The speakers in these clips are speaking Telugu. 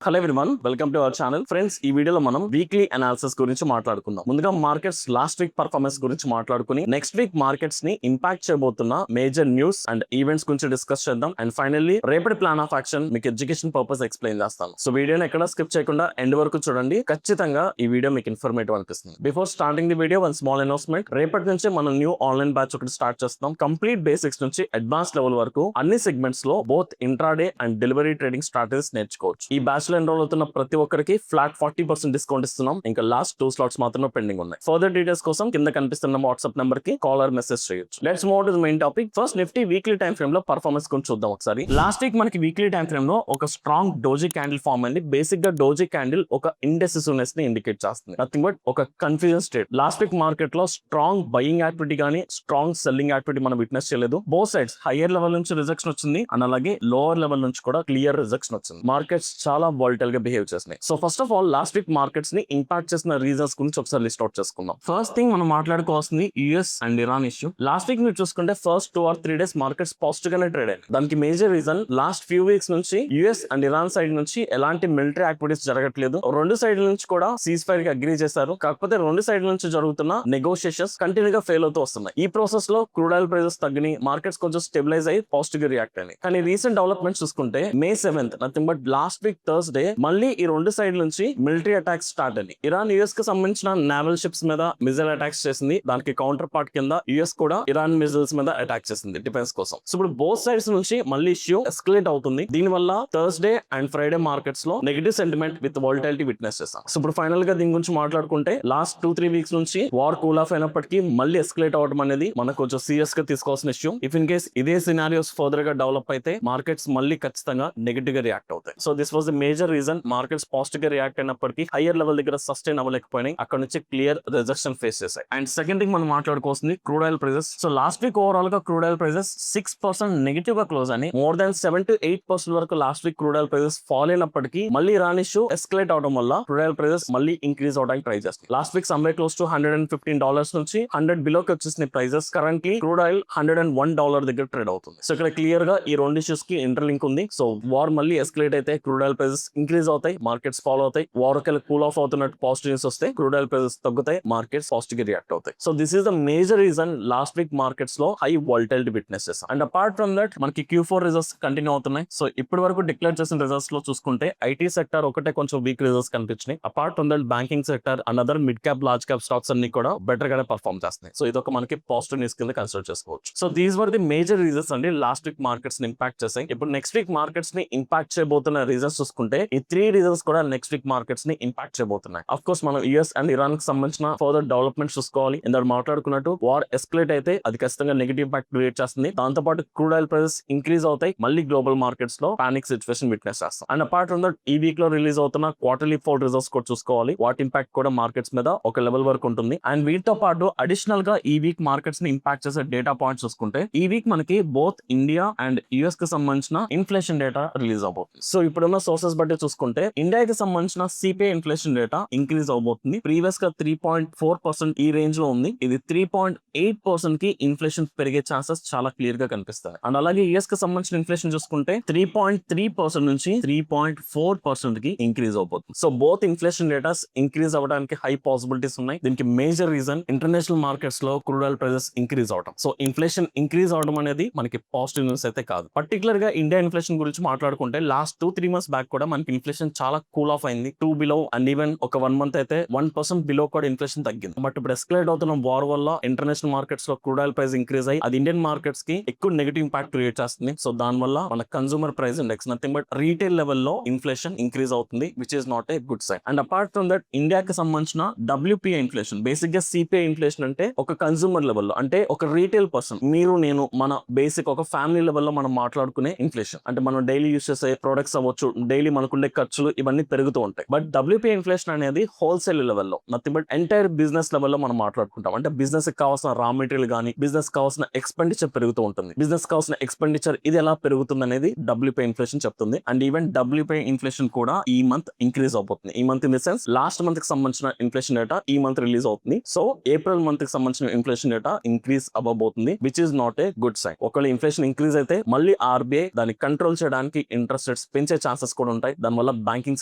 Hello everyone, welcome to our channel. Friends, ఈ వీడియోలో మనం వీక్లీ అనాలిసిస్ గురించి మాట్లాడుకుందాం. ముందుగా మార్కెట్స్ లాస్ట్ వీక్ పర్ఫార్మెన్స్ గురించి మాట్లాడుకుని నెక్స్ట్ వీక్ మార్కెట్స్ ని ఇంపాక్ట్ చేయబోతున్న మేజర్ న్యూస్ అండ్ ఈవెంట్స్ గురించి డిస్కస్ చేద్దాం. అండ్ ఫైనల్లీ రేపటి ప్లాన్ ఆఫ్ యాక్షన్ మీకు ఎడ్యుకేషన్ పర్పస్ ఎక్స్ప్లెయిన్ చేస్తాను. సో వీడియోని ఎక్కడ స్కిప్ చేయకుండా ఎండ్ వరకు చూడండి. ఖచ్చితంగా ఈ వీడియో మీకు ఇన్ఫర్మేటివ్ అనిపిస్తుంది. Before starting the video, one small announcement. రేపటి నుంచి మనం న్యూ ఆన్లైన్ బ్యాచ్ ఒకటి స్టార్ట్ చేస్తాం. కంప్లీట్ బేసిక్స్ నుంచి అడ్వాన్స్ లెవెల్ వరకు అన్ని సెగ్మెంట్స్ లో both intraday and delivery trading strategies నేర్చుకోవచ్చు. ఈ బ్యాచ్ లో ఎన్రోల్ అవుతున్న ప్రతి ఒక్కరికి ఫ్లాట్ 40% డిస్కౌంట్ ఇస్తున్నాం. ఇంకా లాస్ట్ 2 స్లాట్స్ మాత్రమే పెండింగ్ ఉన్నాయి. ఫర్దర్ డీటెయిల్స్ కోసం కింద కనిపిస్తున్న వాట్సాప్ నెంబర్ కి కాలర్ మెసేజ్ చేయొచ్చు. Let's move to the main topic. First Nifty weekly time frame లో పర్ఫార్మెన్స్ గురించి చూద్దాం ఒకసారి. లాస్ట్ వీక్ మనకి వీక్లీ టైం ఫ్రేమ్ లో ఒక స్ట్రాంగ్ డోజీ క్యాండిల్ ఫార్మ్ అయింది. బేసిక్ గా డోజీ క్యాండిల్ ఒక ఇండెసిసివ్నెస్ ని ఇండికేట్ చేస్తుంది. నథింగ్ బట్ ఒక confusion state. Last week market లో స్ట్రాంగ్ బయింగ్ యాక్టివిటీ గానీ స్ట్రాంగ్ సెల్లింగ్ యాక్టివిటీ మనం విట్నెస్ చేయలేదు. బోత్ సైడ్స్ హైయర్ లెవెల్ నుంచి రిజెక్షన్ వచ్చింది అండ్ అలాగే లోవర్ లెవెల్ నుంచి కూడా క్లియర్ రిజెక్షన్ వచ్చింది. మార్కెట్స్ చాలా వాలటైల్ గా బిహేవ్ చేసినాయి. So first of all last week markets ని ఇంపాక్ట్ చేసిన రీజన్స్ గురించి ఒకసారి లిస్ట్ అవుట్ చేసుకుందాం. ఫస్ట్ థింగ్ మనం మాట్లాడుకోవాల్సింది US and Iran issue. Last week మీరు చూసుకుంటే first 2 or 3 days markets positive గానే ట్రేడ్ అయ్యాయి. దానికి major reason last few weeks నుంచి యుఎస్ అండ్ ఇరాన్ సైడ్ నుంచి ఎలాంటి మిలిటరీ యాక్టివిటీస్ జరగట్లేదు. రెండు సైడ్ నుంచి కూడా సీజ్ ఫైర్ కి అగ్రీ చేశారు. కాకపోతే రెండు సైడ్ నుంచి జరుగుతున్న నెగోషియేషన్స్ కంటిన్యూ గా ఫెయిల్ అవుతూ వస్తున్నాయి. ఈ ప్రాసెస్ లో క్రూడ్ ఆయిల్ ప్రైసెస్ తగ్గినాయి. మార్కెట్స్ కొంచెం స్టెబిలైజ్ అయ్యి పాజిటివ్ గా రియాక్ట్ అయినాయి. కానీ రీసెంట్ డెవలప్మెంట్స్ చూసుకుంటే May 7th nothing but last week Thursday మళ్ళీ ఈ రెండు సైడ్ నుంచి మిలిటరీ అటాక్స్ స్టార్ట్ అయ్యి ఇరాన్ యుఎస్ కి సంబంధించిన నావల్ షిప్స్ మీద మిజైల్ అటాక్స్ చేసింది. దానికి కౌంటర్ పార్ట్ కింద యుఎస్ కూడా ఇరాన్ మిజైల్స్ మీద అటాక్ చేసింది డిఫెన్స్ కోసం. సో ఇప్పుడు బోత్ సైడ్స్ నుంచి మళ్ళీ ఇష్యూ ఎస్కలేట్ అవుతుంది. దీని వల్ల థర్స్డే అండ్ ఫ్రైడే మార్కెట్స్ లో negative sentiment with volatility witness చేస్తాం. సో ఇప్పుడు ఫైనల్ గా దీని గురించి మాట్లాడుకుంటే లాస్ట్ 2-3 వీక్స్ నుంచి వార్ కూల్ ఆఫ్ అయినప్పటికీ మళ్ళీ ఎస్కలేట్ అవడం అనేది మనకు కొంచెం సీరియస్ గా తీసుకోవాల్సిన ఇష్యూ. ఇఫ్ ఇన్ కేస్ ఇదే సినారియోస్ ఫర్దర్ గా డెవలప్ అయితే మార్కెట్స్ మళ్ళీ ఖచ్చితంగా నెగటివ్ గా రియాక్ట్ అవుతాయి. So this was the major reason markets positive గా రియాక్ట్ అయినప్పటికీ హైయర్ లెవెల్ దగ్గర సస్టైన్ అవ్వలేకపోయినాయి. అక్కడ నుంచి క్లియర్ రిజెక్షన్ ఫేస్ చేశాయి. అండ్ సెకండ్ థింగ్ మనం మాట్లాడుకోవాల్సింది crude oil prices. So last week overall గా క్రూడ్ ఆయిల్ ప్రైసెస్ 6% నెగటివ్ గా క్లోజ్ అని మోర్ దాన్ 7-8% వరకు last week crude oil prices fall అయినప్పటికీ మళ్ళీ ఇరాన్ ఇష్యూ ఎస్కలేట్ అవడం వల్ల క్రూడ్ ఆయిల్ ప్రైసెస్ మళ్ళీ ఇంక్రీజ్ అవడానికి ట్రై చేస్తాయి. Last week someway close to $115 నుంచి 100 బిలోకి వచ్చేసిన ప్రైసెస్ కరెంట్లీ క్రూడ్ ఆయిల్ $101 దగ్గర ట్రేడ్ అవుతుంది. సో ఇక్కడ క్లియర్ గా ఈ రెండు ఇష్యూస్ కి ఇంటర్లింక్ ఉంది. సో వార్ మళ్ళీ ఎస్కలేట్ అయితే క్రూడ్ ఆయిల్ ప్రైసెస్ ఇంక్రీజ్ అవుతాయి, మార్కెట్స్ ఫాలో అవుతాయి. వార్ కూల్ ఆఫ్ అవుతున్నట్టు పాజిటివ్ న్యూస్ వస్తే క్రూడ్ ఆయిల్ ప్రైసెస్ తగ్గుతాయి, మార్కెట్స్ పాజిటివ్ గా రియాక్ట్ అవుతాయి. So this is the major reason last week markets లో హై వాలటిలిటీ విట్నెస్ చేస్తాం. అండ్ అపార్ట్ ఫ్రమ్ దట్ మనకి Q4 రిజల్ట్స్ కంటిన్యూ అవుతున్నాయి. సో ఇప్పటి వరకు డిక్లేర్ చేసిన రిజల్ట్స్ లో చూసుకుంటే ఐటీ సెక్టర్ ఒకటే కొంచెం వీక్ రిజల్ట్స్ కనిపించినాయి. Apart from that banking sector and other mid cap large cap stocks అన్ని కూడా బెటర్ గానే పర్ఫార్మ్ చేస్తున్నాయి. సో ఇది ఒక మనకి పాజిటివ్ న్యూస్ కింద కన్సిడర్ చేసుకోవచ్చు. So these were the major reasons అండి లాస్ట్ వీక్ మార్కెట్స్ ని ఇంపాక్ట్ చేశాయి. ఇప్పుడు నెక్స్ట్ వీక్ మార్కెట్స్ ని ఇంపాక్ట్ చేయబోతున్న రీజన్స్ చూసుకుంటే ఈ 3 రీజన్స్ కూడా నెక్స్ట్ వీక్ మార్కెట్స్ ని ఇంపాక్ట్ చేయబోతున్నాయి. అఫ్ కోర్స్ మనం యుఎస్ అండ్ ఇరాన్ కి సంబంధించిన ఫర్దర్ డెవలప్మెంట్స్ చూసుకోవాలి. ఇందాక మాట్లాడుకున్నట్టు వార్ ఎస్కలేట్ అయితే అది ఖచ్చితంగా నెగటివ్ ఇంపాక్ట్ క్రియేట్ చేస్తుంది. దాంతో పాటు క్రూడ్ ఆయిల్ ప్రైసెస్ ఇంక్రీజ్ అవుతాయి. మళ్ళీ గ్లోబల్ మార్కెట్స్ లో పానిక్ సిచువేషన్ విట్నెస్ చేస్తాం. అండ్ అపార్ట్ ఫ్రమ్ దట్ ఈ వీక్ లో రిలీజ్ అవుతున్న క్వార్టర్లీ ఫోర్ రిజల్ట్స్ కూడా చూసుకోవాలి. వాటి ఇంపాక్ట్ కూడా మార్కెట్స్ మీద ఒక లెవెల్ వరకు ఉంటుంది. అండ్ వీటితో పాటు అడిషనల్ గా ఈ వీక్ మార్కెట్స్ ని ఇంపాక్ట్ చేసే డేటా పాయింట్స్ చూసుకుంటే ఈ వీక్ మనకి బోత్ ఇండియా అండ్ యుఎస్ కి సంబంధించిన ఇన్ఫ్లేషన్ డేటా రిలీజ్ అవబోతుంది. సో ఇప్పుడున్న సోర్సెస్ బట్టి చూసుకుంటే ఇండియాకి సంబంధించిన సిపిఐ ఇన్ఫ్లేషన్ డేటా ఇంక్రీజ్ అవబోతుంది. ప్రీవియస్ గా 3.4% ఈ రేంజ్ లో ఉంది. ఇది 3.8% కి ఇన్ఫ్లేషన్ పెరిగే ఛాన్సెస్ చాలా క్లియర్ గా కనిపిస్తాయి. అండ్ అలాగే యుఎస్ కి సంబంధించిన ఇన్ఫ్లేషన్ చూసుకుంటే 3.3% నుంచి 3.4% కి ఇంక్రీజ్ అవబోతుంది. So both inflation datas increase అవ్వడానికి హై పాసిబిలిటీస్ ఉన్నాయి. దీనికి మేజర్ రీజన్ ఇంటర్నేషనల్ మార్కెట్స్ లో క్రూడ్ ఆయిల్ ప్రైసెస్ ఇంక్రీజ్ అవడం. సో ఇన్ఫ్లేషన్ ఇంక్రీజ్ అవడం అనేది మనకి పాజిటివ్ న్యూస్ అయితే కాదు. పర్టికులర్ గా ఇండియా ఇన్ఫ్లేషన్ గురించి మాట్లాడుకుంటే లాస్ట్ 2-3 మంత్స్ బ్యాక్ కూడా మనకి ఇన్ఫ్లేషన్ చాలా కూల్ ఆఫ్ అయింది. 2 బిలో అండ్ ఈవెన్ ఒక 1 మంత్ అయితే 1% బిలో కూడా ఇన్ఫ్లేషన్ తగ్గింది. బట్ ఇప్పుడు ఎస్కలేట్ అవుతున్న వార్ వల్ల ఇంటర్నేషనల్ మార్కెట్స్ లో క్రూడ్ ఆయిల్ ప్రైస్ ఇంక్రీజ్ అయ్యి అది ఇండియన్ మార్కెట్స్ కి ఎక్కువ నెగటివ్ ఇంపాక్ట్ క్రియేట్ చేస్తుంది. సో దాని వల్ల మన consumer price index nothing but retail level లో ఇన్ఫ్లేషన్ ఇంక్రీజ్ అవుతుంది, which is not a good sign. And apart from that ఇండియాకి సంబంధించిన WPI ఇన్ఫ్లేషన్, బేసిక్ గా సిపిఐ ఇన్ఫ్లేషన్ అంటే ఒక కన్సూమర్ లెవెల్ లో అంటే ఒక రీటైల్ పర్సన్ మీరు నేను మన బేసిక్ ఒక ఫ్యామిలీ లెవెల్ లో మనం మాట్లాడుకునే ఇన్ఫ్లేషన్. అంటే మనం డైలీ యూస్ చేసే ప్రొడక్ట్స్ అవ్వచ్చు, డైలీ మనకుండే ఖర్చులు ఇవన్నీ పెరుగుతూ ఉంటాయి. బట్ WPI ఇన్ఫ్లేషన్ అనేది హోల్సేల్ లెవెల్లో నథింగ్ బట్ ఎంటైర్ బిజినెస్ లెవెల్లో మనం మాట్లాడుకుంటాం. అంటే బిజినెస్ కావాల్సిన రా మెటీరియల్ కానీ బిజినెస్ కావాల్సిన ఎక్స్పెండిచర్ పెరుగుతూ ఉంటుంది. బిజినెస్ కావాల్సిన ఎక్స్పెండిచర్ ఇది ఎలా పెరుగుతుంది అనేది WPI ఇన్ఫ్లేషన్ చెప్తుంది. అండ్ ఈవెన్ WPI ఇన్ఫ్లేషన్ కూడా ఈ మంత్ ఇంక్రీజ్ అవబోతుంది. ఈ month in the sense last month కి సంబంధించిన ఇన్ఫ్లేషన్ డేటా ఈ మంత్ రిలీజ్ అవుతుంది. సో ఏప్రిల్ మంత్ కి సంబంధించిన ఇన్ఫ్లేషన్ డేటా ఇంక్రీజ్ అవ్వబోతుంది, which is not a good sign. ఒకవేళ ఇన్ఫ్లేషన్ ఇంక్రీజ్ అయితే మళ్ళీ RBI దాన్ని కంట్రోల్ చేయడానికి ఇంట్రెస్ట్ రేట్స్ పెంచే ఛాన్సెస్ కూడా ఉంటాయి. ఉంటాయి. దానివల్ల బ్యాంకింగ్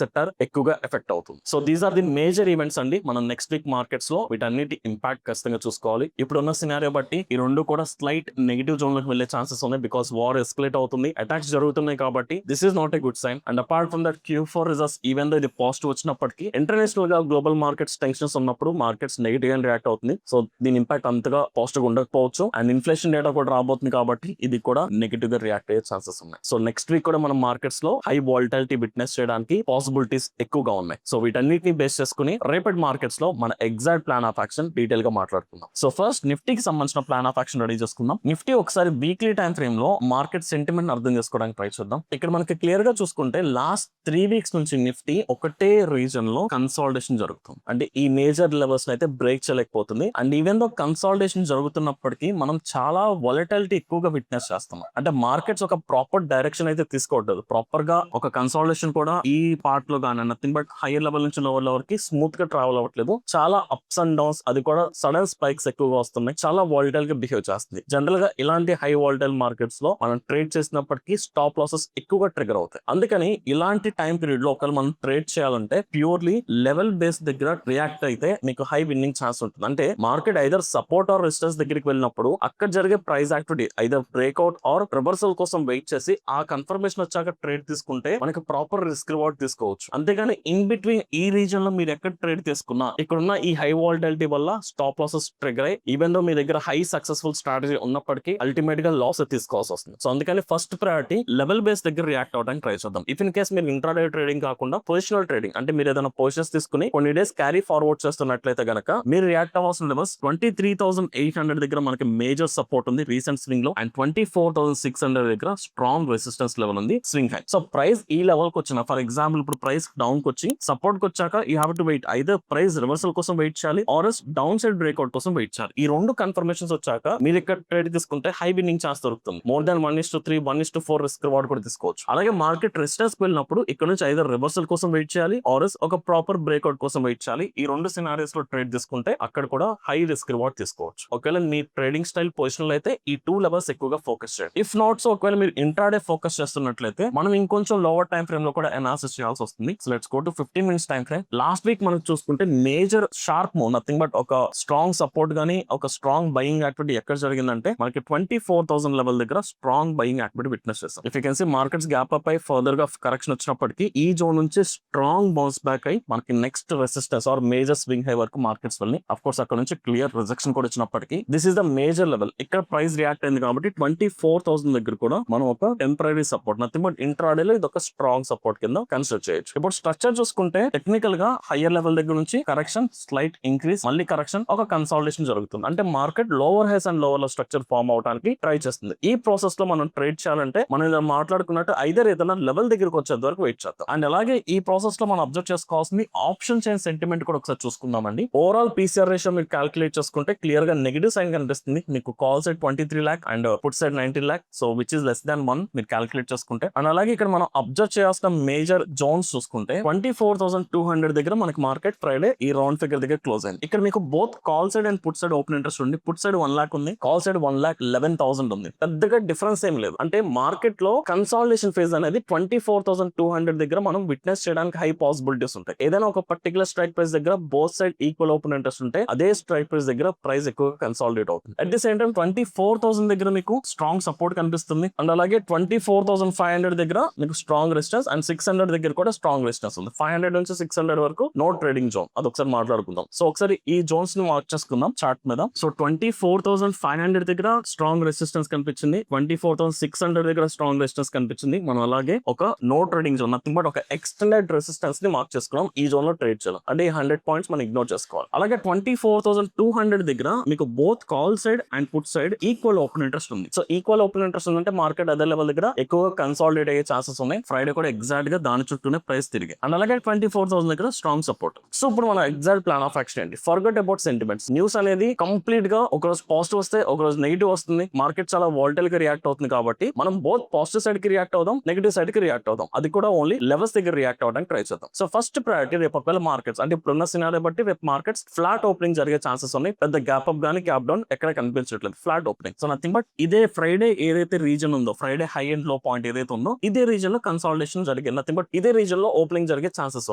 సెక్టర్ ఎక్కువగా ఎఫెక్ట్ అవుతుంది. So these are the major events అండి మనం నెక్స్ట్ వీక్ మార్కెట్స్ లో వీటన్నిటి ఇంపాక్ట్ ఖచ్చితంగా చూసుకోవాలి. ఇప్పుడున్న సినారియో బట్టి ఈ రెండు కూడా స్లైట్ నెగిటివ్ జోన్ లోకి వెళ్లే ఛాన్సెస్ ఉన్నాయి. బికాస్ వార్ ఎస్కలేట్ అవుతుంది, అటాక్స్ జరుగుతున్నాయి కాబట్టి this is not a good sign. And apart from that Q4 results even though ఇది పాజిటివ్ వచ్చినప్పటికీ ఇంటర్నేషనల్ గా గ్లోబల్ మార్కెట్స్ టెన్షన్స్ ఉన్నప్పుడు మార్కెట్స్ నెగిటివ్ గా రియాక్ట్ అవుతుంది. సో దీని ఇంపాక్ట్ అంతగా పాజిటివ్ ఉండకపోవచ్చు. అండ్ ఇన్ఫ్లేషన్ డేటా కూడా రాబోతుంది కాబట్టి ఇది కూడా నెగిటివ్ గా రియాక్ట్ అయ్యే ఛాన్సెస్ ఉన్నాయి. సో నెక్స్ట్ వీక్ కూడా మనం మార్కెట్స్ లో హై వాలటిలిటీ విట్నెస్ చేయడానికి పాసిబిలిటీస్ ఎక్కువగా ఉన్నాయి. సో వీటన్నిటిని బేస్ చేసుకుని రేపటి మార్కెట్స్ లో మన exact plan of action detail గా మాట్లాడుకుందాం. సో ఫస్ట్ నిఫ్టీకి సంబంధించిన ప్లాన్ ఆఫ్ యాక్షన్ రెడీ చేసుకుందాం. నిఫ్టీ ఒకసారి వీక్లీ టైం ఫ్రేమ్ లో మార్కెట్ సెంటిమెంట్ అర్థం చేసుకోవడానికి ట్రై చేద్దాం. ఇక్కడ మనకి క్లియర్ గా చూసుకుంటే లాస్ట్ 3 వీక్స్ నుంచి నిఫ్టీ ఒకటే రీజన్ లో కన్సాలిడేషన్ జరుగుతుంది. అంటే ఈ మేజర్ లెవెల్స్ అయితే బ్రేక్ చేయలేకపోతుంది. అండ్ ఈవెన్ దో కన్సాలిడేషన్ జరుగుతున్నప్పటికీ మనం చాలా వాలటిలిటీ ఎక్కువగా విట్నెస్ చేస్తాం. అంటే మార్కెట్స్ ఒక ప్రాపర్ డైరెక్షన్ అయితే తీసుకోవట్లేదు. ప్రాపర్ గా ఒక కన్సాలిడేషన్ కూడా ఈ పార్ట్ లో గానీ నథింగ్ బట్ హైయర్ లెవెల్ నుంచి లోవర్ లెవెల్ కి స్మూత్ గా ట్రావెల్ అవ్వట్లేదు. చాలా అప్స్ అండ్ డౌన్స్, అది కూడా సడన్ స్పైక్స్ ఎక్కువగా వస్తున్నాయి. చాలా వాలటైల్ గా బిహేవ్ చేస్తుంది. జనరల్ గా ఇలాంటి హై వాలటైల్ మార్కెట్స్ లో మనం ట్రేడ్ చేసినప్పటికీ స్టాప్ లాసెస్ ఎక్కువగా ట్రిగర్ అవుతాయి. అందుకని ఇలాంటి టైం పీరియడ్ లో ఒకవేళ మనం ట్రేడ్ చేయాలంటే ప్యూర్లీ లెవెల్ బేస్ దగ్గర రియాక్ట్ అయితే మీకు హై విన్నింగ్ ఛాన్స్ ఉంటుంది. అంటే market either support or resistance దగ్గరికి వెళ్ళినప్పుడు అక్కడ జరిగే price activity either breakout or reversal కోసం వెయిట్ చేసి ఆ కన్ఫర్మేషన్ వచ్చాక ట్రేడ్ తీసుకుంటే మనకి ప్రాపర్ రిస్క్ రివార్డ్ తీసుకోవచ్చు. అంతేగాని ఇన్ బిట్వీన్ ఈ రీజన్ లో మీరు ఎక్కడ ట్రేడ్ తీసుకున్నా ఇక్కడున్న ఈ హై వాలటిలిటీ వల్ల స్టాప్ లాసెస్ ట్రిగర్ అయ్యి ఈవెన్ దో మీ దగ్గర హై సక్సెస్ఫుల్ స్ట్రాటజీ ఉన్నప్పటికీ అల్టిమేట్ గా లాస్ తీసుకోవాల్సి వస్తుంది. సో అందుకని ఫస్ట్ ప్రయారిటీ లెవెల్ బేస్ దగ్గర రియాక్ట్ అవడానికి ట్రై చేద్దాం. ఇఫ్ ఇన్ కేస్ మీరు ఇంట్రాడే ట్రేడింగ్ కాకుండా పొజిషనల్ ట్రేడింగ్ అంటే మీరు ఏదైనా పొజిషన్స్ తీసుకుని కొన్ని డేస్ క్యారీ ఫార్వర్డ్ చేస్తున్నట్లయితే గనక మీరు రియాక్ట్ అవ్వాల్సిన లెవెల్స్ 23,800 దగ్గర మనకి మేజర్ సపోర్ట్ ఉంది రీసెంట్ స్వింగ్ లో. అండ్ 24,600 దగ్గర స్ట్రాంగ్ రెసిస్టెన్స్ లెవెల్ ఉంది స్వింగ్ హై. సో ప్రైస్ ఈ లెవెల్ కి వచ్చిన ఫర్ ఎగ్జాంపుల్ ఇప్పుడు ప్రైస్ డౌన్ కి వచ్చి సపోర్ట్ కి వచ్చాక you have to wait either price reversal కోసం వెయిట్ చేయాలి ఆర్ డౌన్ సైడ్ బ్రేక్అవుట్ కోసం వెయిట్ చేయాలి. ఈ రెండు కన్ఫర్మేషన్స్ వచ్చాక మీరు ఇక్కడ ట్రేడ్ తీసుకుంటే హై విన్నింగ్ ఛాన్స్ దొరుకుతుంది. మోర్ దాన్ 1:3 1:4 రిస్క్ రివార్డ్ కూడా తీసుకోవచ్చు. అలాగే మార్కెట్ రెసిస్టెన్స్ కి వెళ్ళినప్పుడు ఇక్కడ నుంచి ఐదర్ రివర్సల్ కోసం వెయిట్ చేయాలి ఆర్ ఒక ప్రాపర్ బ్రేక్అవుట్ కోసం వెయిట్ చేయాలి. ఈ రెండు సినారియోస్ లో ట్రేడ్ తీసుకుంటే అక్కడ కూడా హై రిస్క్ రివార్డ్ తీసుకోవచ్చు. ఒకవేళ మీ ట్రేడింగ్ స్టైల్ పొజిషనల్ అయితే ఈ 2 లెవెల్స్ ఎక్కువగా ఫోకస్ చేయండి. ఇఫ్ నాట్ సో ఒకవేళ మీరు ఇంట్రాడే ఫోకస్ చేస్తున్నట్లయితే మనం ఇంకొంచెం లోవర్ టైం ఫ్రేమ్ లో కూడా అనాలిసిస్ చేయాల్సి వస్తుంది. So let's go to 15 minutes time frame. Last week మనం చూసుకుంటే major sharp move nothing but ఒక స్ట్రాంగ్ సపోర్ట్ గానీ ఒక స్ట్రాంగ్ బయింగ్ యాక్టివిటీ ఎక్కడ జరిగిందంటే మనకి 24,000 లెవెల్ దగ్గర స్ట్రాంగ్ బయింగ్ యాక్టివిటీ విట్నెస్ చేస్తాం. If you can see markets gap up అయి ఫర్దర్ గా కరెక్షన్ వచ్చినప్పటికీ ఈ జోన్ నుంచి స్ట్రాంగ్ బౌన్స్ బ్యాక్ అయి మనకి next resistance or major swing high వరకు మార్కెట్స్ వెళ్ళి అఫ్ కోర్స్ అక్కడ నుంచి క్లియర్ రిజెక్షన్ కూడా వచ్చినప్పటికీ this is the major level. ఇక్కడ ప్రైస్ రియాక్ట్ అయింది కాబట్టి 24,000 దగ్గర కూడా మనం ఒక టెంపరీ సపోర్ట్ నథింగ్ బట్ ఇంట్రాడేలో ఇది ఒక స్ట్రాంగ్ సపోర్ట్ కింద కన్సిడర్ చేయొచ్చు. ఇప్పుడు స్ట్రక్చర్ చూసుకుంటే టెక్నికల్ గా హైయర్ లెవెల్ దగ్గర నుంచి కరెక్షన్ స్లైట్ ఇంక్రీజ్ మళ్ళీ కరెక్షన్ ఒక కన్సాలిడేషన్ జరుగుతుంది. అంటే market lower highs and lower low structure form అవడానికి ట్రై చేస్తుంది. ఈ ప్రాసెస్ లో మనం ట్రేడ్ చేయాలంటే మనం ఇలా మాట్లాడుకున్నట్టు ఐదర్ ఏదైనా లెవెల్ దగ్గరకు వచ్చేంత వరకు వెయిట్ చేద్దాం. అండ్ అలాగే ఈ ప్రాసెస్ లో మనం అబ్జర్వ్ చేసుకోవాల్సింది ఆప్షన్ చైన్ సెంటిమెంట్ కూడా ఒకసారి చూసుకుందామండి. ఓవరాల్ పీసీఆర్ రేషియో మీరు క్యాల్కులేట్ చేసుకుంటే క్లియర్ గా నెగిటివ్ సైన్ కనిపిస్తుంది. మీకు call side 23 lakh and put side 19 lakh. So which is less than 1 మీరు క్యాల్కులేట్ చేసుకుంటే. అండ్ అలాగే ఇక్కడ మనం అబ్జర్వ్ చేయాల్సిన మేజర్ జోన్స్ చూసుకుంటే 24,200 దగ్గర మనకి మార్కెట్ ఫ్రైడే ఈ రౌండ్ ఫిగర్ దగ్గర క్లోజ్ అయింది. ఇక్కడ మీకు both call side and put side open interest ఉంది. పుట్ సైడ్ 1 lakh ఉంది, కాల్ సైడ్ 1,11,000 ఉంది. పెద్దగా డిఫరెన్స్ ఏం లేదు. అంటే మార్కెట్ లో కన్సాలిడేషన్ ఫేజ్ అనేది 24,200 దగ్గర మనం విట్నెస్ చేయడానికి హై పాసిబిలిటీస్ ఉంటాయి. ఏదైనా ఒక పర్టికులర్ స్ట్రైక్ ప్రైస్ దగ్గర both side equal open interest ఉంటే అదే స్ట్రైక్ ప్రైస్ దగ్గర ప్రైస్ ఎక్కువగా కన్సాలిడేట్ అవుతుంది. అట్ ది సేమ్ టైం 24,000 దగ్గర మీకు స్ట్రాంగ్ సపోర్ట్ కనిపిస్తుంది. అండ్ అలాగే 24,500 దగ్గర మీకు స్ట్రాంగ్ రెసిస్టెన్స్ అండ్ 600 దగ్గర కూడా స్ట్రాంగ్ రెసిస్టెన్స్ ఉంది. 500 నుంచి 600 వరకు నో ట్రేడింగ్ జోన్. అది ఒకసారి మాట్లాడుకుందాం. సో ఒకసారి ఈ జోన్స్ ని మార్క్ చేసుకుందాం చార్ట్ మీద. సో 24,500 దగ్గర స్ట్రాంగ్ రెసిస్టెన్స్ కనిపించింది. 24,600 దగ్గర స్ట్రాంగ్ రెసిస్టెన్స్ కనిపించింది. మనం అలాగే ఒక no trading zone nothing but ఒక ఎక్స్టెండెడ్ రెసిస్టెన్స్ ని మార్క్ చేసుకున్నాం. ఈ జోన్ లో ట్రేడ్ చేయాలి అంటే 100 పాయింట్స్ మనం ఇగ్నోర్ చేసుకోవాలి. అలాగే 24,200 దగ్గర మీకు both call side and put side equal open interest ఉంది. సో ఈక్వల్ ఓపెన్ ఇంట్రెస్ట్ ఉందంటే మార్కెట్ అదే లెవెల్ దగ్గర ఎక్కువ కన్సాలిడేట్ అయ్యే ఛాన్సెస్ ఉన్నాయి. ఫ్రైడే కూడా ఎగ్జాక్ట్ గా దాని చుట్టూనే ప్రైస్ తిరిగి. అండ్ అలాగే 24,000 దగ్గర స్ట్రాంగ్ సపోర్ట్. సో ఇప్పుడు మన ఎగ్జాక్ట్ ప్లాన్ ఆఫ్ యాక్షన్ ఏంటి? Forget about sentiments. న్యూస్ అనేది కంప్లీట్ గా ఒక రోజు పాజిటివ్ వస్తే ఒక రోజు నెగిటివ్ వస్తుంది. మార్కెట్ చాలా వాలటైల్ గా రియాక్ట్ అవుతుంది కాబట్టి మనం బోత్ పాజిటివ్ సైడ్ కి రియాక్ట్ అవుదాం, నెగిటివ్ సైడ్ కి రియాక్ట్ అవుదాం. అది కూడా ఓన్లీ లెవెల్స్ దగ్గర రియాక్ట్ అవడానికి ట్రై చేద్దాం. సో ఫస్ట్ ప్రయారిటీ రేపు ఒకవేళ మార్కెట్స్ అంటే ఇప్పుడున్న సినారియో బట్టి రేపు మార్కెట్స్ ఫ్లాట్ ఓపెనింగ్ జరిగే ఛాన్సెస్ ఉన్నాయి. పెద్ద గ్యాప్ అప్ గానీ గ్యాప్ డౌన్ ఎక్కడ కనిపించట్లేదు. Flat opening. So nothing but ఇదే ఫ్రైడే ఏదైతే రీజన్ ఉందో Friday high and low point ఏదైతే ఉందో ఇదే రీజన్ లో కన్సాలిడేషన్ జరిగే జరిగే నథింగ్ బట్ ఇదే రీజన్ లో ఓపెనింగ్ జరిగే ఛాన్సెస్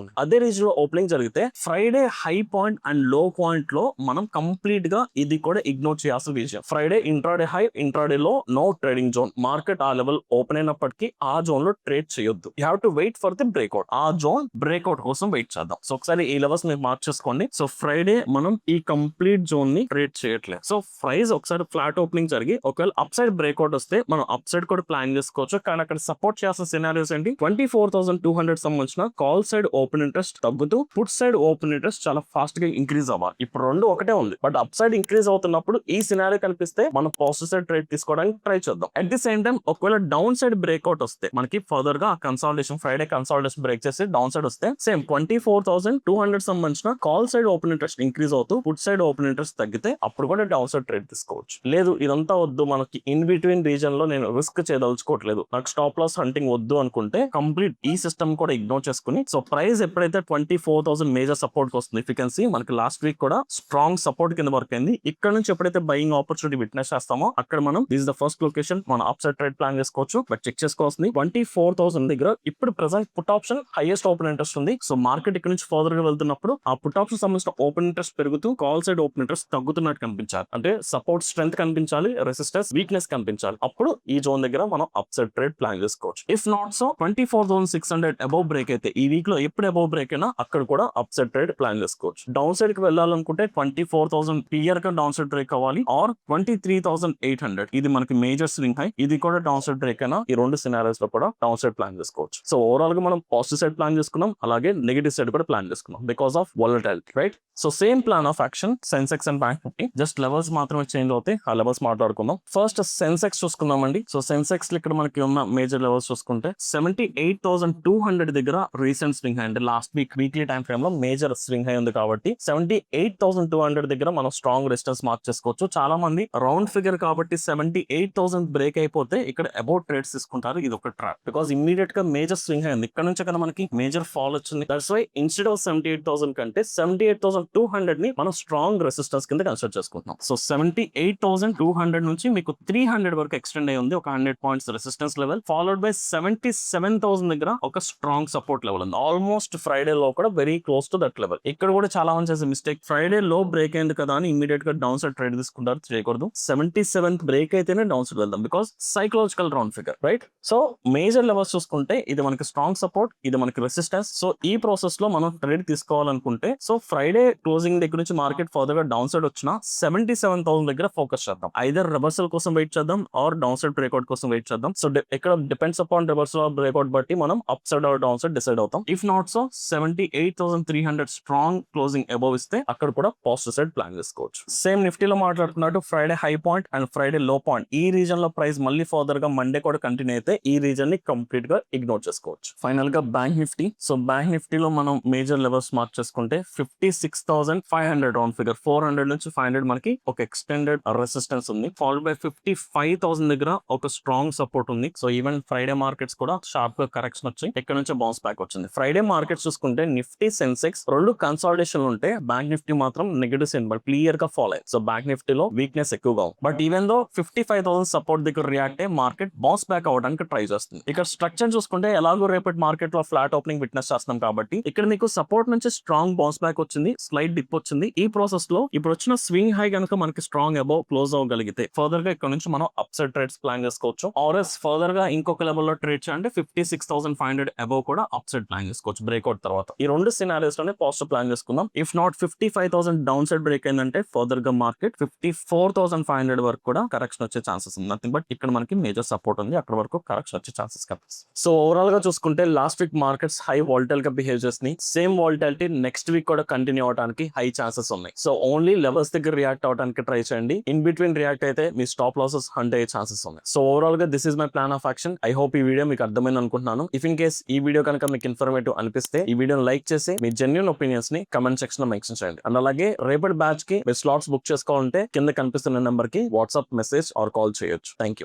ఉన్నాయి. అదే రీజన్ లో ఓపెనింగ్ జరిగితే Friday high point and low point లో మనం కంప్లీట్ గా ఇది కూడా ఇగ్నోర్ చేయాల్సిన విషయం. Friday intraday high, intraday low no trading zone. Market ఆ లెవెల్ ఓపెన్ అయినప్పటికీ ఆ జోన్ లో ట్రేడ్ చేయొద్దు. You have to wait for the breakout. ఆ జోన్ బ్రేక్అవుట్ కోసం వెయిట్ చేద్దాం. సో ఒకసారి ఈ లెవెల్స్ మీరు మార్క్ చేసుకోండి. సో ఫ్రైడే మనం ఈ కంప్లీట్ జోన్ ని ట్రేడ్ చేయట్లేదు. సో ప్రైస్ ఒకసారి ఫ్లాట్ ఓపెనింగ్ జరిగి ఒకవేళ అప్ సైడ్ బ్రేక్అవుట్ వస్తే మనం అప్ సైడ్ కూడా ప్లాన్ చేసుకోవచ్చు. కానీ అక్కడ సపోర్ట్ చేయాల్సిన సినారియోస్ ఏంటి? 24,200 సంబంధించిన కాల్ సైడ్ ఓపెన్ ఇంట్రెస్ట్ తగ్గుతూ పుట్ సైడ్ ఓపెన్ ఇంట్రెస్ట్ చాలా ఫాస్ట్ గా ఇంక్రీజ్ అవ్వాలి. ఇప్పుడు రెండు ఒకటే ఉంది, బట్ అప్ సైడ్ ఇంక్రీజ్ అవుతున్నప్పుడు ఈ సినారియో కనిపిస్తే మనం పాజిటివ్ సైడ్ ట్రేడ్ తీసుకోవడానికి ట్రై చేద్దాం. అట్ ది సేమ్ టైం ఒకవేళ డౌన్ సైడ్ బ్రేక్అవుట్ వస్తే మనకి ఫర్దర్ గా కన్సాలిడేషన్ ఫ్రైడే కన్సాలిడేషన్ బ్రేక్ చేసి డౌన్ సైడ్ వస్తే సేమ్ 24,200 సంబంధించిన call side open interest increase అవుతూ పుట్ సైడ్ ఓపెన్ ఇంట్రెస్ట్ తగ్గితే అప్పుడు కూడా డౌన్ సైడ్ ట్రేడ్ తీసుకోవచ్చు. లేదు ఇదంతా వద్దు, మనకి ఇన్ బిట్వీన్ రీజన్ లో నేను రిస్క్ చేయదలుచుకోవట్లేదు, నాకు స్టాప్ లాస్ హంటింగ్ వద్దు అనుకుంటే కంప్లీట్ ఈ సిస్టమ్ కూడా ఇగ్నోర్ చేసుకుని సో ప్రైస్ ఎప్పుడైతే 24,000 మేజర్ సపోర్ట్ వస్తుంది, ఇఫ్ యూ కెన్ సీ మనకి లాస్ట్ వీక్ కూడా స్ట్రాంగ్ సపోర్ట్ కింద వర్క్ అయింది. ఇక్కడ నుంచి ఎప్పుడైతే బయింగ్ ఆపర్చునిటీ విట్నెస్ చేస్తామో అక్కడ మనం దిస్ ద ఫస్ట్ లొకేషన్ మన అప్ సైడ్ ట్రేడ్ ప్లాన్ చేసుకోవచ్చు. బట్ చెక్ చేసుకోవాల్సింది 24,000 దగ్గర ఇప్పుడు present put option highest open interest ఉంది. సో మార్కెట్ ఇక్కడ నుంచి ఫర్దర్ గా వెళ్తున్నప్పుడు ఆ పుట్ ఆప్షన్ సంబంధించిన ఓపెన్ ఇంట్రెస్ట్ పెరుగుతూ కాల్ సైడ్ ఓపెన్ ఇంట్రెస్ట్ తగ్గుతున్నట్టు కనిపించాలి. అంటే సపోర్ట్ స్ట్రెంత్ కనిపించాలి, రెసిస్టెన్స్ వీక్నెస్ కనిపించాలి. అప్పుడు ఈ జోన్ దగ్గర మనం అప్ సైడ్ ట్రేడ్ ప్లాన్ చేసుకోవచ్చు. If not so 24,600 above break అయితే ఈ వీక్ లో ఎప్పుడు అబౌవ్ బ్రేక్ అయినా అక్కడ కూడా అప్ సైడ్ ట్రేడ్ ప్లాన్ చేసుకోవచ్చు. డౌన్ సైడ్ కి వెళ్ళాలనుకుంటే 24,000 క్లియర్ గా డౌన్ సైడ్ బ్రేక్ అవ్వాలి ఆర్ 23,800 ఇది మనకి మేజర్ స్వింగ్ హై, ఇది కూడా డౌన్ సైడ్ బ్రేక్ అయినా ఈ రెండు సినారియోస్ లో కూడా డౌన్ సైడ్ ప్లాన్ చేసుకోవచ్చు. సో ఓవరాల్ గా మనం పాజిటివ్ సైడ్ ప్లాన్ చేసుకున్నాం, అలాగే నెగటివ్ సైడ్ కూడా ప్లాన్ చేసుకున్నాం because of volatility, right? So same plan of action Sensex and bank Nifty, just levels మాత్రమే చేంజ్ అవుతాయి. ఆ లెవెల్స్ మాట్లాడుకుందాం. ఫస్ట్ సెన్సెక్స్ చూసుకుందామండి. సో సెన్సెక్స్ ఇక్కడ మనకి ఉన్న మేజర్ లెవెల్స్ చూసుకుంటే 78,200 దగ్గర రీసెంట్ స్వింగ్ హై, అంటే లాస్ట్ వీక్లీ టైం ఫ్రేమ్ లో మేజర్ స్వింగ్ హై ఉంది కాబట్టి 78,200 దగ్గర మనం స్ట్రాంగ్ రెసిస్టెన్స్ మార్క్ చేసుకోవచ్చు. చాలా మంది రౌండ్ ఫిగర్ కాబట్టి 78,000 బ్రేక్ అయిపోతే ఇక్కడ అబౌట్ ట్రేడ్స్ తీసుకుంటారు. ఇది ఒక ట్రాప్ బికాస్ ఇమ్మీడియట్ గా మేజర్ స్వింగ్ హై ఉంది, ఇక్కడ నుంచి కదా మనకి మేజర్ ఫాల్ వచ్చింది. దట్స్ వై ఇన్స్టెడ్ ఆఫ్ 78,000 కంటే 78,200 ని మనం స్ట్రాంగ్ రెసిస్టెన్స్ కింద కన్సిడర్ చేసుకుంటున్నాం. సో 78,200 నుంచి మీకు 300 వరకు ఎక్స్టెండ్ అయ్యి ఉంది, ఒక 100 points resistance level, followed by 77,000 దగ్గర ఒక స్ట్రాంగ్ సపోర్ట్ లెవెల్ ఉంది. ఆల్మోస్ట్ ఫ్రైడే లో కూడా very close to that level. ఇక్కడ కూడా చాలా మంది చేసే మిస్టేక్, ఫ్రైడే లో బ్రేక్ అయింది కదా అని ఇమీడియట్ గా డౌన్ సైడ్ ట్రేడ్ తీసుకుంటారు. చేయకూడదు. 77th బ్రేక్ అయితేనే డౌన్ సైడ్ వెళ్దాం because psychological round figure, right? So major levels చూసుకుంటే ఇది మనకి స్ట్రాంగ్ సపోర్ట్, ఇది మనకి రెసిస్టెన్స్. సో ఈ ప్రాసెస్ లో మనం ట్రేడ్ తీసుకోవాలనుకుంటే సో ఫ్రైడే క్లోజింగ్ దగ్గర నుంచి మార్కెట్ ఫర్దర్ గా డౌన్ సైడ్ వచ్చిన 77,000 దగ్గర ఫోకస్ చేద్దాం. ఐదర్ రివర్సల్ కోసం వెయిట్ చేద్దాం ఆర్ డౌన్ సైడ్ బ్రేక్అవుట్ కోసం వెయిట్ చేద్దాం. సో ఇక్కడ depends upon reversal or breakout బట్టి మనం up side or down side decide అవుతాం. If not so 78,300 strong closing above ఇస్తే అక్కడ కూడా పాజిటివ్ సైడ్ ప్లాన్ చేసుకోవచ్చు. సేమ్ నిఫ్టీలో మాట్లాడుతున్నట్టు Friday high point and Friday low point, ఈ రీజన్ లో ప్రైస్ మళ్ళీ ఫర్దర్ గా మండే కూడా కంటిన్యూ అయితే ఈ రీజన్ ని కంప్లీట్ గా ఇగ్నోర్ చేసుకోవచ్చు. ఫైనల్ గా బ్యాంక్ నిఫ్టీ. సో బ్యాంక్ నిఫ్టీలో మనం మేజర్ లెవెల్స్ మార్క్ చేసుకుంటే 56,500 రౌండ్ ఫిగర్, 400 నుంచి 500 మనకి ఒక ఎక్స్టెండెడ్ రెసిస్టెన్స్ ఉంది. ఫాలోడ్ బై 55,000 దగ్గర ఒక స్ట్రాంగ్ సపోర్ట్ ఉంది. సో ఈవెన్ ఫ్రైడే మార్కెట్స్ కూడా షార్ప్ గా కరెక్షన్ వచ్చి ఇక్కడ నుంచి బౌన్స్ బ్యాక్ వచ్చింది. ఫ్రైడే మార్కెట్స్ చూసుకుంటే నిఫ్టీ సెన్సెక్స్ రెండు కన్సాలిడేషన్ ఉంటే బ్యాంక్ నిఫ్టీ మాత్రం నెగటివ్ సెంట్ బట్ క్లియర్ గా ఫాలో అయ్యింది. సో బ్యాంక్ నిఫ్టీలో వీక్నెస్ ఎక్కువగా ఉంది. బట్ ఈవెన్ దో 55,000 సపోర్ట్ దగ్గర రియాక్ట్ అయ్యి మార్కెట్ బౌన్స్ బ్యాక్ అవడానికి ట్రై చేస్తుంది. ఇక్కడ స్ట్రక్చర్ చూసుకుంటే ఎలాగో రేపటి మార్కెట్ లో ఫ్లాట్ ఓపెనింగ్ విట్నెస్ చేస్తున్నాం కాబట్టి ఇక్కడ మీకు సపోర్ట్ నుంచి స్ట్రాంగ్ బౌన్స్ బ్యాక్ వచ్చింది, స్లైడ్ డిప్ వచ్చింది. ఈ ప్రాసెస్ లో ఇప్పుడు వచ్చిన స్వింగ్ హై కనుక మనకి స్ట్రాంగ్ అబౌవ్ క్లోజ్ అవ్వగలిగితే ఫర్దర్ గా ఇక్కడ నుంచి మనం అప్ సైడ్ ట్రేడ్స్ ప్లాన్ చేసుకోవచ్చు. ఆర్ఎస్ ఫర్దర్ గా ఇంకొక లెవెల్ లో ట్రేడ్ చేయాలంటే 56,500 అబౌవ్ కూడా అప్ సైడ్ ప్లాన్ చేసుకోవచ్చు బ్రేక్అవుట్ తర్వాత. ఈ రెండు సినారియోస్ లోనే పాజిటివ్ ప్లాన్ చేసుకుందాం. If not 55,000 down side break అయిందంటే ఫర్దర్ గా మార్కెట్ 54,500 వరకు కూడా కరెక్షన్ వచ్చే ఛాన్సెస్ ఉంది. నథింగ్ బట్ ఇక్కడ మనకి మేజర్ సపోర్ట్ ఉంది, అక్కడ వరకు కరెక్షన్ వచ్చే ఛాన్సెస్ కనిపిస్తుంది. సో ఓవరాల్ గా చూసుకుంటే last week markets high volatile గా బిహేవ్ చేస్తున్నాయి. సేమ్ వాలటాలిటీ నెక్స్ట్ వీక్ కూడా కంటిన్యూ అవడానికి హై ఛాన్సెస్ ఉన్నాయి. సో ఓన్లీ లెవెల్స్ దగ్గర రియాక్ట్ అవడానికి ట్రై చేయండి. ఇన్ బిట్వీన్ రియాక్ట్ అయితే మీ స్టాప్ లాసెస్ హంట్ అయ్యే ఛాన్సెస్ ఉన్నాయి. సో ఓవరాల్ గా this is my plan of action. I hope ఈ వీడియో మీకు అర్థమైంది అనుకుంటున్నాను. ఇఫ్ ఇన్ కేస్ ఈ వీడియో కనుక మీకు ఇన్ఫర్మేటివ్ అనిపిస్తే ఈ వీడియోని లైక్ చేసి మీ జెన్యూన్ ఒపీనియన్స్ ని కమెంట్ సెక్షన్ లో మెన్షన్ చేయండి. అండ్ అలాగే రేపటి బ్యాచ్ కి మీరు స్లాట్స్ బుక్ చేసుకోవాలంటే కింద కనిపిస్తున్న నెంబర్ కి వాట్సాప్ మెసేజ్ ఆర్ కాల్ చేయొచ్చు. Thank you.